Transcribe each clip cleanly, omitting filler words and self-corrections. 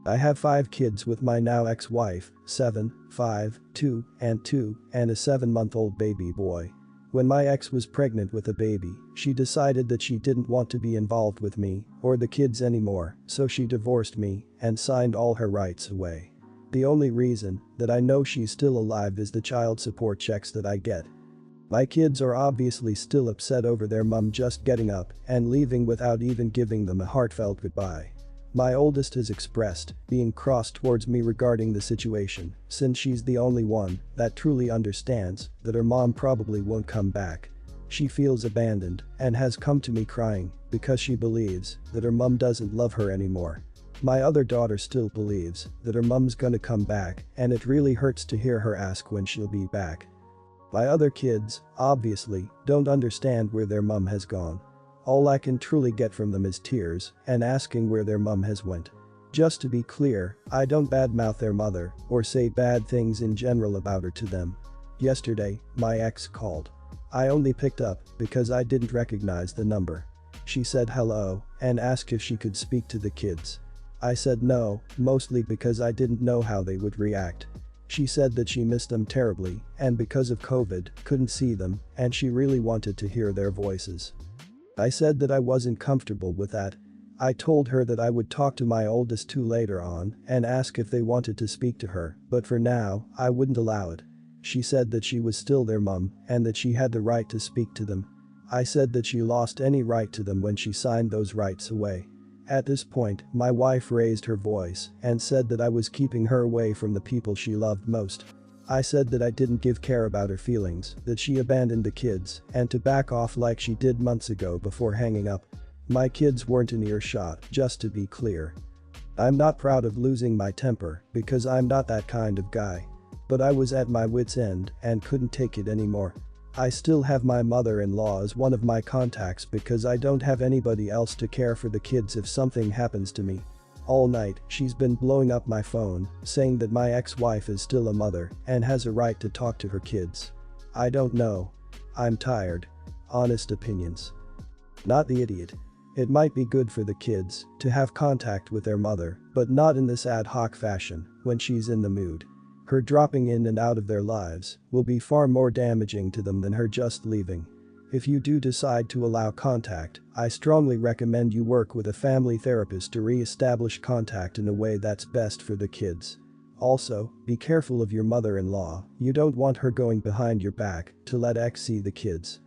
I have 5 kids with my now ex-wife, 7, 5, 2, and a 7-month-old baby boy. When my ex was pregnant with a baby, she decided that she didn't want to be involved with me or the kids anymore, so she divorced me and signed all her rights away. The only reason that I know she's still alive is the child support checks that I get. My kids are obviously still upset over their mum just getting up and leaving without even giving them a heartfelt goodbye. My oldest has expressed being cross towards me regarding the situation, since she's the only one that truly understands that her mom probably won't come back. She feels abandoned and has come to me crying because she believes that her mum doesn't love her anymore. My other daughter still believes that her mum's gonna come back, and it really hurts to hear her ask when she'll be back. My other kids, obviously, don't understand where their mum has gone. All I can truly get from them is tears and asking where their mum has went. Just to be clear, I don't badmouth their mother or say bad things in general about her to them. Yesterday, my ex called. I only picked up because I didn't recognize the number. She said hello and asked if she could speak to the kids. I said no, mostly because I didn't know how they would react. She said that she missed them terribly and because of COVID, couldn't see them, and she really wanted to hear their voices. I said that I wasn't comfortable with that. I told her that I would talk to my oldest 2 later on and ask if they wanted to speak to her, but for now, I wouldn't allow it. She said that she was still their mum and that she had the right to speak to them. I said that she lost any right to them when she signed those rights away. At this point, my wife raised her voice and said that I was keeping her away from the people she loved most. I said that I didn't care about her feelings, that she abandoned the kids, and to back off like she did months ago before hanging up. My kids weren't in earshot, just to be clear. I'm not proud of losing my temper because I'm not that kind of guy. But I was at my wit's end and couldn't take it anymore. I still have my mother-in-law as one of my contacts because I don't have anybody else to care for the kids if something happens to me. All night, she's been blowing up my phone, saying that my ex-wife is still a mother and has a right to talk to her kids. I don't know. I'm tired. Honest opinions. Not the idiot. It might be good for the kids to have contact with their mother, but not in this ad hoc fashion when she's in the mood. Her dropping in and out of their lives will be far more damaging to them than her just leaving. If you do decide to allow contact, I strongly recommend you work with a family therapist to re-establish contact in a way that's best for the kids. Also, be careful of your mother-in-law, you don't want her going behind your back to let ex see the kids.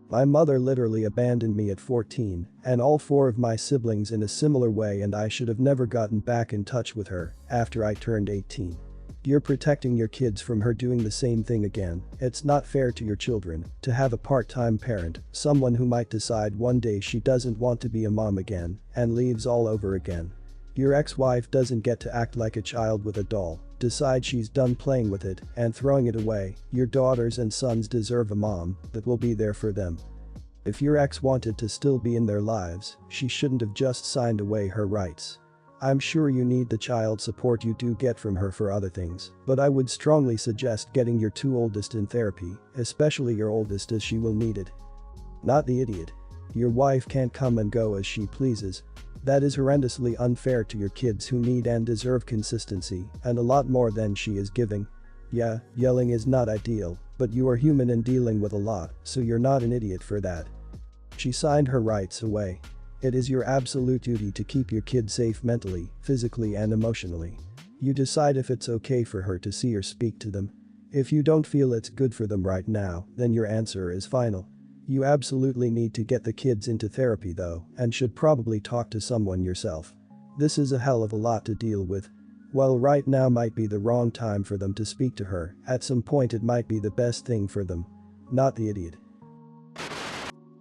My mother literally abandoned me at 14 and all 4 of my siblings in a similar way, and I should have never gotten back in touch with her after I turned 18. You're protecting your kids from her doing the same thing again. It's not fair to your children to have a part-time parent, someone who might decide one day she doesn't want to be a mom again and leaves all over again. Your ex-wife doesn't get to act like a child with a doll, decide she's done playing with it and throwing it away. Your daughters and sons deserve a mom that will be there for them. If your ex wanted to still be in their lives, she shouldn't have just signed away her rights. I'm sure you need the child support you do get from her for other things, but I would strongly suggest getting your 2 oldest in therapy, especially your oldest, as she will need it. Not the idiot. Your wife can't come and go as she pleases. That is horrendously unfair to your kids who need and deserve consistency and a lot more than she is giving. Yeah, yelling is not ideal, but you are human and dealing with a lot, so you're not an idiot for that. She signed her rights away. It is your absolute duty to keep your kids safe mentally, physically and emotionally. You decide if it's okay for her to see or speak to them. If you don't feel it's good for them right now, then your answer is final. You absolutely need to get the kids into therapy though, and should probably talk to someone yourself. This is a hell of a lot to deal with. While right now might be the wrong time for them to speak to her, at some point it might be the best thing for them. Not the idiot.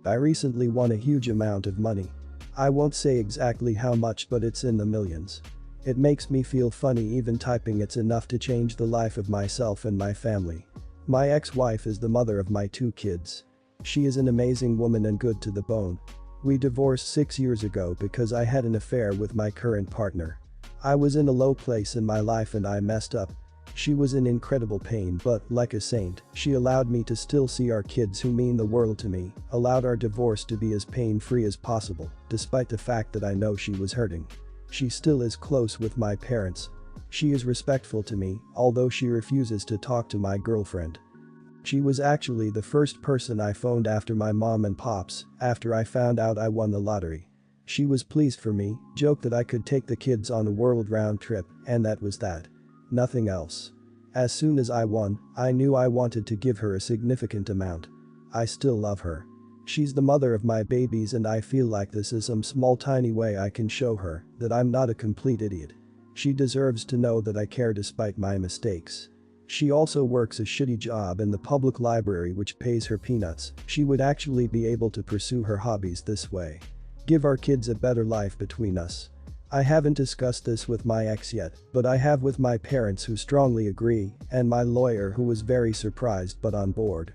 I recently won a huge amount of money. I won't say exactly how much, but it's in the millions. It makes me feel funny even typing it's enough to change the life of myself and my family. My ex-wife is the mother of my 2 kids. She is an amazing woman and good to the bone. We divorced 6 years ago because I had an affair with my current partner. I was in a low place in my life and I messed up. She was in incredible pain, but, like a saint, she allowed me to still see our kids who mean the world to me, allowed our divorce to be as pain-free as possible, despite the fact that I know she was hurting. she still is close with my parents. She is respectful to me, although she refuses to talk to my girlfriend. She was actually the first person I phoned after my mom and pops, after I found out I won the lottery. She was pleased for me, joked that I could take the kids on a world round trip, and that was that. Nothing else. As soon as I won, I knew I wanted to give her a significant amount. I still love her. She's the mother of my babies, and I feel like this is some small tiny way I can show her that I'm not a complete idiot. She deserves to know that I care despite my mistakes. She also works a shitty job in the public library which pays her peanuts. She would actually be able to pursue her hobbies this way. Give our kids a better life between us. I haven't discussed this with my ex yet, but I have with my parents who strongly agree, and my lawyer who was very surprised but on board.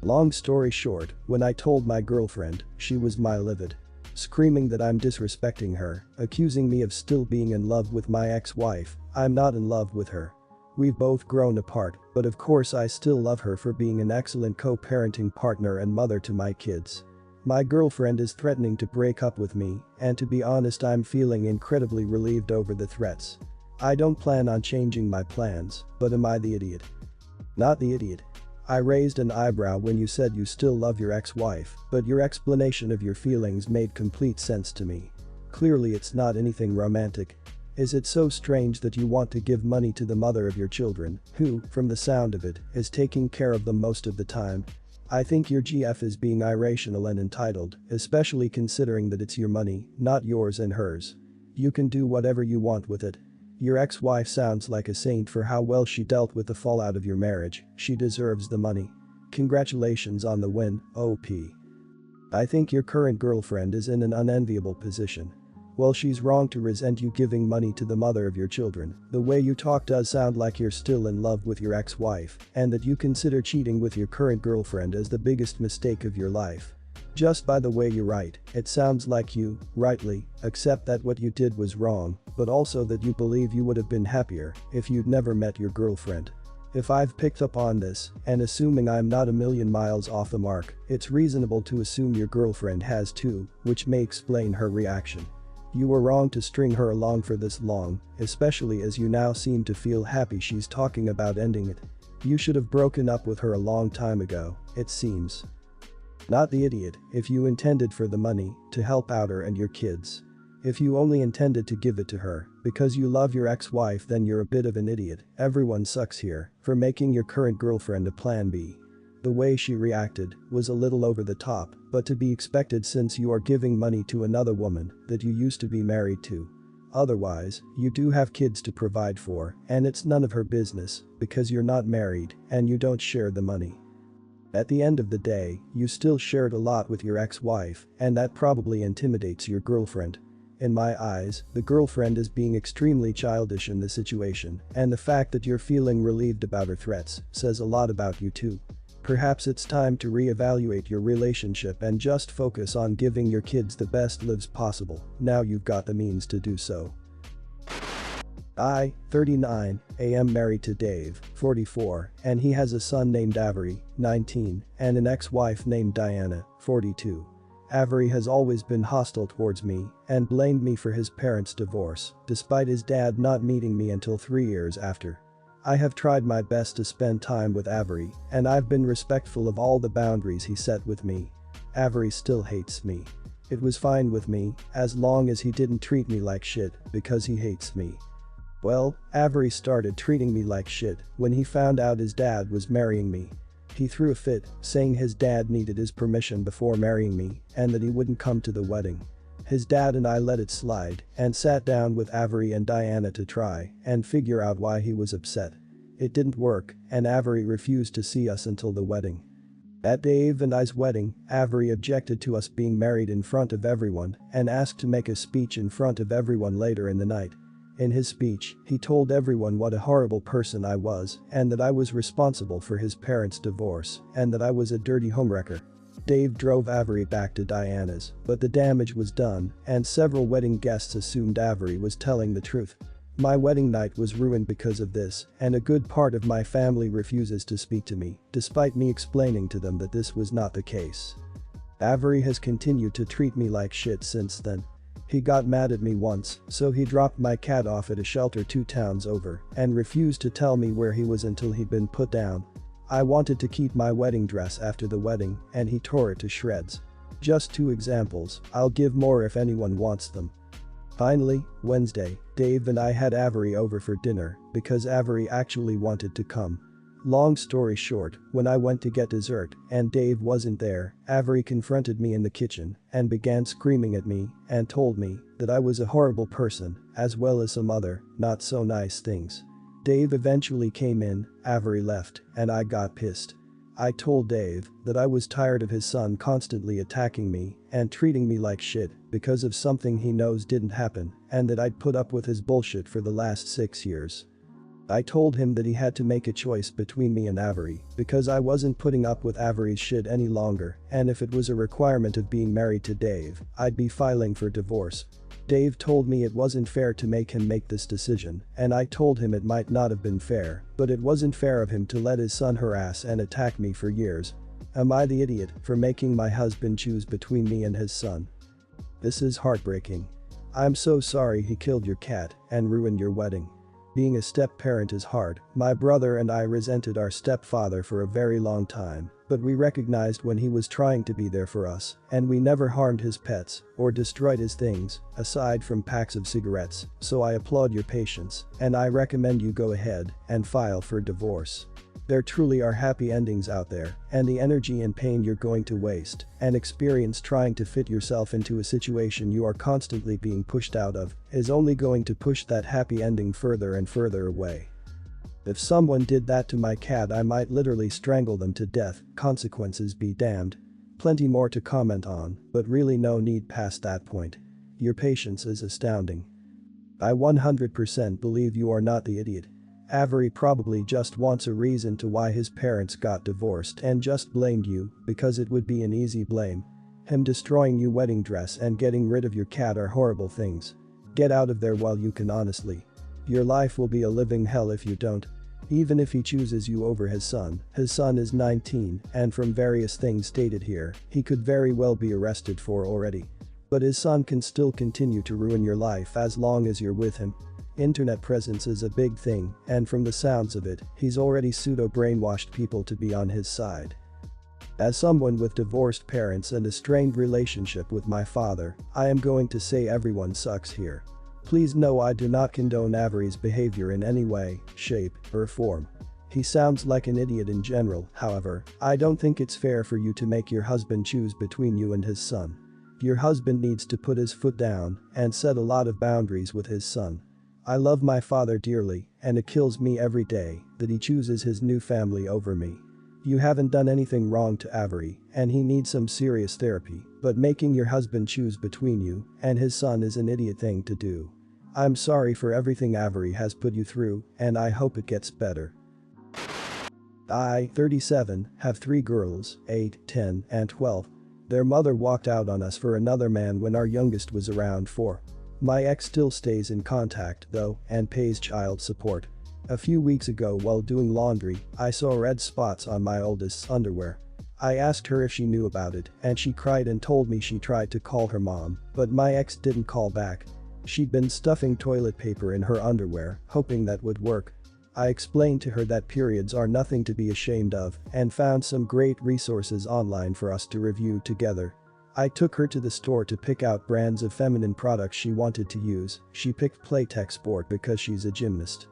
Long story short, when I told my girlfriend, she was livid. Screaming that I'm disrespecting her, accusing me of still being in love with my ex-wife. I'm not in love with her. We've both grown apart, but of course I still love her for being an excellent co-parenting partner and mother to my kids. My girlfriend is threatening to break up with me, and to be honest, I'm feeling incredibly relieved over the threats. I don't plan on changing my plans, but am I the idiot? Not the idiot. I raised an eyebrow when you said you still love your ex-wife, but your explanation of your feelings made complete sense to me. Clearly it's not anything romantic. Is it so strange that you want to give money to the mother of your children, who, from the sound of it, is taking care of them most of the time? I think your GF is being irrational and entitled, especially considering that it's your money, not yours and hers. You can do whatever you want with it. Your ex-wife sounds like a saint for how well she dealt with the fallout of your marriage. She deserves the money. Congratulations on the win, OP. I think your current girlfriend is in an unenviable position. Well, she's wrong to resent you giving money to the mother of your children. The way you talk does sound like you're still in love with your ex-wife, and that you consider cheating with your current girlfriend as the biggest mistake of your life. Just by the way you write, it sounds like you, rightly, accept that what you did was wrong, but also that you believe you would have been happier if you'd never met your girlfriend. If I've picked up on this, and assuming I'm not a million miles off the mark, it's reasonable to assume your girlfriend has too, which may explain her reaction. You were wrong to string her along for this long, especially as you now seem to feel happy she's talking about ending it. You should have broken up with her a long time ago, it seems. Not the idiot, if you intended for the money, to help out her and your kids. If you only intended to give it to her because you love your ex-wife, then you're a bit of an idiot. Everyone sucks here for making your current girlfriend a plan B. The way she reacted was a little over the top, but to be expected since you are giving money to another woman that you used to be married to. Otherwise, you do have kids to provide for, and it's none of her business because you're not married and you don't share the money. At the end of the day, you still shared a lot with your ex-wife, and that probably intimidates your girlfriend. In my eyes, the girlfriend is being extremely childish in the situation, and the fact that you're feeling relieved about her threats says a lot about you too. Perhaps it's time to re-evaluate your relationship and just focus on giving your kids the best lives possible, now you've got the means to do so. I, 39, am married to Dave, 44, and he has a son named Avery, 19, and an ex-wife named Diana, 42. Avery has always been hostile towards me and blamed me for his parents' divorce, despite his dad not meeting me until 3 years after. I have tried my best to spend time with Avery, and I've been respectful of all the boundaries he set with me. Avery still hates me. It was fine with me, as long as he didn't treat me like shit, because he hates me. Well, Avery started treating me like shit when he found out his dad was marrying me. He threw a fit, saying his dad needed his permission before marrying me and that he wouldn't come to the wedding. His dad and I let it slide and sat down with Avery and Diana to try and figure out why he was upset. It didn't work, and Avery refused to see us until the wedding. At Dave and I's wedding, Avery objected to us being married in front of everyone and asked to make a speech in front of everyone later in the night. In his speech, he told everyone what a horrible person I was and that I was responsible for his parents' divorce and that I was a dirty homewrecker. Dave drove Avery back to Diana's, but the damage was done and several wedding guests assumed Avery was telling the truth. My wedding night was ruined because of this, and a good part of my family refuses to speak to me, despite me explaining to them that this was not the case. Avery has continued to treat me like shit since then. He got mad at me once, so he dropped my cat off at a shelter 2 towns over and refused to tell me where he was until he'd been put down. I wanted to keep my wedding dress after the wedding and he tore it to shreds. Just 2 examples, I'll give more if anyone wants them. Finally, Wednesday, Dave and I had Avery over for dinner because Avery actually wanted to come. Long story short, when I went to get dessert and Dave wasn't there, Avery confronted me in the kitchen and began screaming at me and told me that I was a horrible person, as well as some other, not so nice things. Dave eventually came in, Avery left, and I got pissed. I told Dave that I was tired of his son constantly attacking me and treating me like shit because of something he knows didn't happen and that I'd put up with his bullshit for the last 6 years. I told him that he had to make a choice between me and Avery because I wasn't putting up with Avery's shit any longer, and if it was a requirement of being married to Dave, I'd be filing for divorce. Dave told me it wasn't fair to make him make this decision, and I told him it might not have been fair, but it wasn't fair of him to let his son harass and attack me for years. Am I the idiot for making my husband choose between me and his son? This is heartbreaking. I'm so sorry he killed your cat and ruined your wedding. Being a step-parent is hard. My brother and I resented our stepfather for a very long time, but we recognized when he was trying to be there for us, and we never harmed his pets or destroyed his things, aside from packs of cigarettes, so I applaud your patience, and I recommend you go ahead and file for divorce. There truly are happy endings out there, and the energy and pain you're going to waste and experience trying to fit yourself into a situation you are constantly being pushed out of is only going to push that happy ending further and further away. If someone did that to my cat, I might literally strangle them to death, consequences be damned. Plenty more to comment on, but really no need past that point. Your patience is astounding. I 100% believe you are not the idiot. Avery probably just wants a reason to why his parents got divorced and just blamed you because it would be an easy blame. Him destroying your wedding dress and getting rid of your cat are horrible things. Get out of there while you can, honestly. Your life will be a living hell if you don't. Even if he chooses you over his son is 19 and from various things stated here, he could very well be arrested for already. But his son can still continue to ruin your life as long as you're with him. Internet presence is a big thing, and from the sounds of it, he's already pseudo-brainwashed people to be on his side. As someone with divorced parents and a strained relationship with my father, I am going to say everyone sucks here. Please know I do not condone Avery's behavior in any way, shape, or form. He sounds like an idiot in general, however, I don't think it's fair for you to make your husband choose between you and his son. Your husband needs to put his foot down and set a lot of boundaries with his son. I love my father dearly, and it kills me every day that he chooses his new family over me. You haven't done anything wrong to Avery, and he needs some serious therapy, but making your husband choose between you and his son is an idiot thing to do. I'm sorry for everything Avery has put you through, and I hope it gets better. I, 37, have 3 girls, 8, 10, and 12. Their mother walked out on us for another man when our youngest was around 4. My ex still stays in contact, though, and pays child support. A few weeks ago while doing laundry, I saw red spots on my oldest's underwear. I asked her if she knew about it, and she cried and told me she tried to call her mom, but my ex didn't call back. She'd been stuffing toilet paper in her underwear, hoping that would work. I explained to her that periods are nothing to be ashamed of and found some great resources online for us to review together. I took her to the store to pick out brands of feminine products she wanted to use. She picked Playtex Sport because she's a gymnast.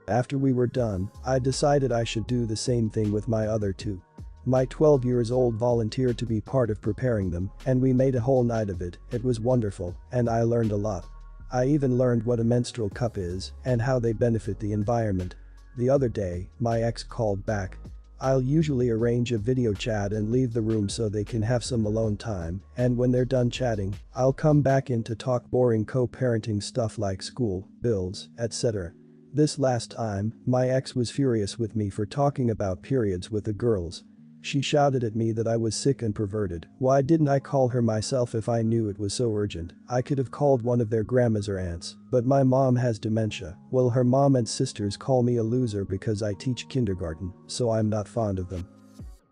After we were done, I decided I should do the same thing with my other 2. My 12-year-old volunteered to be part of preparing them, and we made a whole night of it. It was wonderful, and I learned a lot. I even learned what a menstrual cup is and how they benefit the environment. The other day, my ex called back. I'll usually arrange a video chat and leave the room so they can have some alone time, and when they're done chatting, I'll come back in to talk boring co-parenting stuff like school, bills, etc. This last time, my ex was furious with me for talking about periods with the girls. She shouted at me that I was sick and perverted. Why didn't I call her myself if I knew it was so urgent? I could have called one of their grandmas or aunts, but my mom has dementia. Well, her mom and sisters call me a loser because I teach kindergarten, so I'm not fond of them.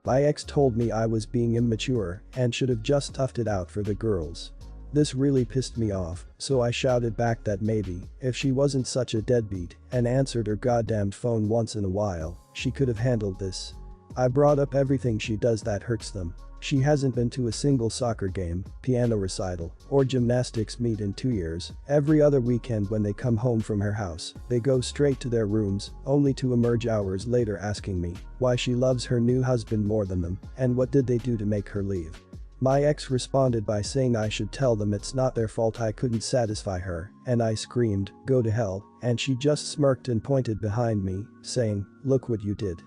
My ex told me I was being immature and should have just toughed it out for the girls. This really pissed me off, so I shouted back that maybe, if she wasn't such a deadbeat and answered her goddamn phone once in a while, she could have handled this. I brought up everything she does that hurts them. She hasn't been to a single soccer game, piano recital, or gymnastics meet in 2 years. Every other weekend when they come home from her house, they go straight to their rooms, only to emerge hours later asking me why she loves her new husband more than them and what did they do to make her leave. My ex responded by saying I should tell them it's not their fault I couldn't satisfy her, and I screamed, "Go to hell," and she just smirked and pointed behind me, saying, "Look what you did."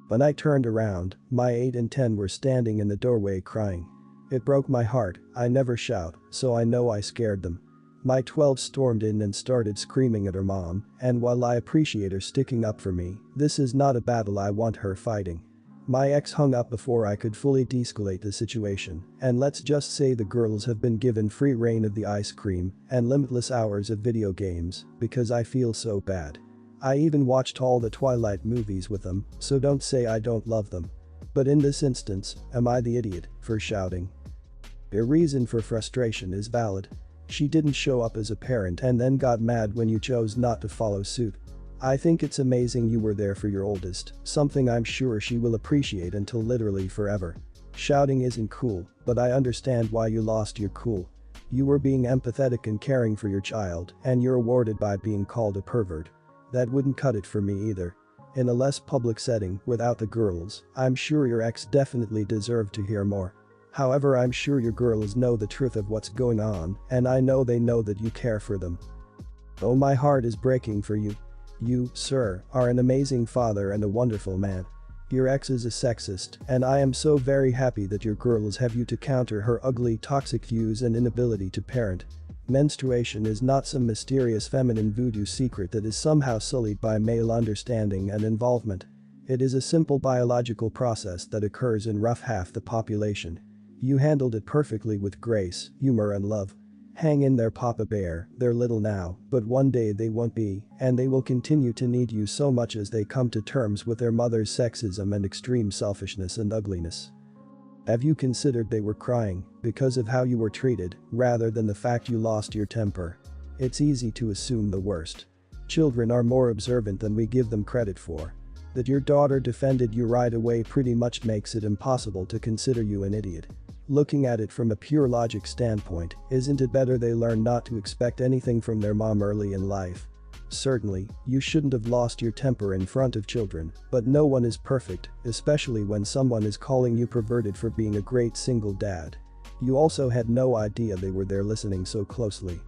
When I turned around, my 8 and 10 were standing in the doorway crying. It broke my heart. I never shout, so I know I scared them. My 12 stormed in and started screaming at her mom, and while I appreciate her sticking up for me, this is not a battle I want her fighting. My ex hung up before I could fully de-escalate the situation, and let's just say the girls have been given free reign of the ice cream and limitless hours of video games because I feel so bad. I even watched all the Twilight movies with them, so don't say I don't love them. But in this instance, am I the idiot for shouting? Your reason for frustration is valid. She didn't show up as a parent and then got mad when you chose not to follow suit. I think it's amazing you were there for your oldest, something I'm sure she will appreciate until literally forever. Shouting isn't cool, but I understand why you lost your cool. You were being empathetic and caring for your child, and you're rewarded by being called a pervert. That wouldn't cut it for me either. In a less public setting, without the girls, I'm sure your ex definitely deserved to hear more. However, I'm sure your girls know the truth of what's going on, and I know they know that you care for them. Oh, my heart is breaking for you. You, sir, are an amazing father and a wonderful man. Your ex is a sexist, and I am so very happy that your girls have you to counter her ugly toxic views and inability to parent. Menstruation is not some mysterious feminine voodoo secret that is somehow sullied by male understanding and involvement. It is a simple biological process that occurs in rough half the population. You handled it perfectly with grace, humor and love. Hang in there, Papa Bear. They're little now, but one day they won't be, and they will continue to need you so much as they come to terms with their mother's sexism and extreme selfishness and ugliness. Have you considered they were crying because of how you were treated, rather than the fact you lost your temper? It's easy to assume the worst. Children are more observant than we give them credit for. That your daughter defended you right away pretty much makes it impossible to consider you an idiot. Looking at it from a pure logic standpoint, isn't it better they learn not to expect anything from their mom early in life? Certainly, you shouldn't have lost your temper in front of children, but no one is perfect, especially when someone is calling you perverted for being a great single dad. You also had no idea they were there listening so closely.